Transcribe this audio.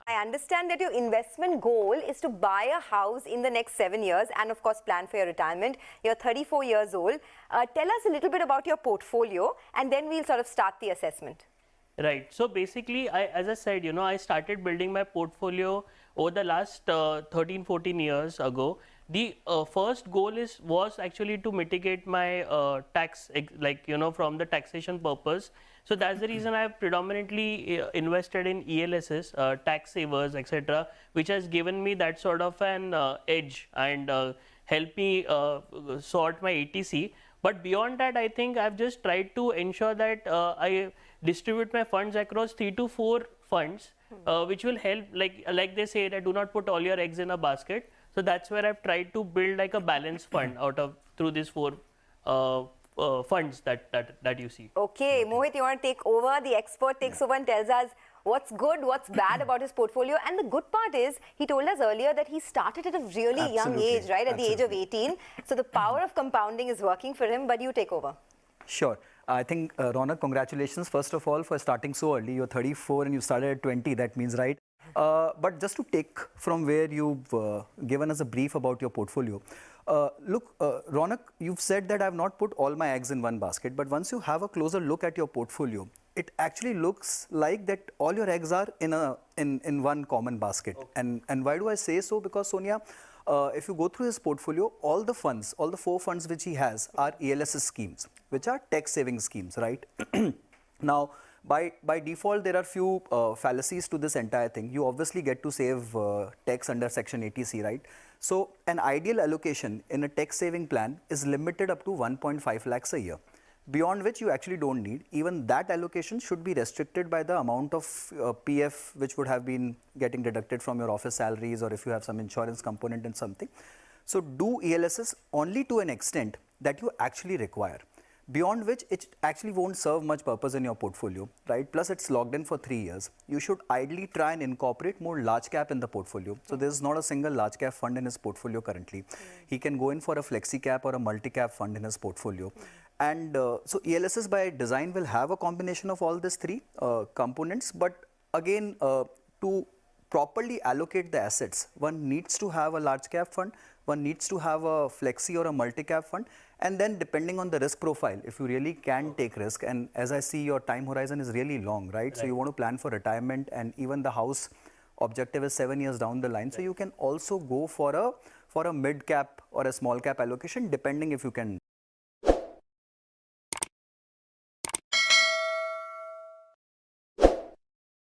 I understand that your investment goal is to buy a house in the next 7 years and of course plan for your retirement. You're 34 years old. Tell us a little bit about your portfolio and then we'll sort of start the assessment. Right. So basically, as I said, I started building my portfolio over the last 13, 14 years ago. The first goal was actually to mitigate my tax, from the taxation purpose. So that's the reason I have predominantly invested in ELSs, tax savers, etc., which has given me that sort of an edge and helped me sort my ATC. But beyond that, I think I've just tried to ensure that I distribute my funds across 3 to 4 funds, which will help, like they say, that do not put all your eggs in a basket. So that's where I've tried to build like a balanced fund through these 4 funds that you see. Okay, Mohit, you want to take over? The expert takes over and tells us what's good, what's bad about his portfolio. And the good part is, he told us earlier that he started at a really young age, right? At the age of 18. So the power of compounding is working for him, but you take over. Sure. I think, Ronak, congratulations, first of all, for starting so early. You're 34 and you started at 20. That means, right? But just to take from where you've given us a brief about your portfolio. Look, Ronak, you've said that I've not put all my eggs in one basket. But once you have a closer look at your portfolio, it actually looks like that all your eggs are in one common basket. Okay. And why do I say so? Because, Sonia, if you go through his portfolio, all the 4 funds which he has are ELS schemes, which are tax saving schemes, right? Now, by default, there are few fallacies to this entire thing. You obviously get to save tax under Section 80C, right? So an ideal allocation in a tax saving plan is limited up to 1.5 lakhs a year, beyond which you actually don't need. Even that allocation should be restricted by the amount of PF which would have been getting deducted from your office salaries, or if you have some insurance component in something. So do ELSs only to an extent that you actually require, beyond which it actually won't serve much purpose in your portfolio, right? Plus it's logged in for 3 years. You should ideally try and incorporate more large cap in the portfolio. So there's not a single large cap fund in his portfolio currently. He can go in for a flexi cap or a multi cap fund in his portfolio. And so ELSs by design will have a combination of all these 3 components. But again, to properly allocate the assets, one needs to have a large cap fund, one needs to have a flexi or a multi-cap fund, and then depending on the risk profile, if you really can take risk, and as I see your time horizon is really long, right? So you want to plan for retirement, and even the house objective is 7 years down the line. So you can also go for a mid cap or a small cap allocation, depending if you can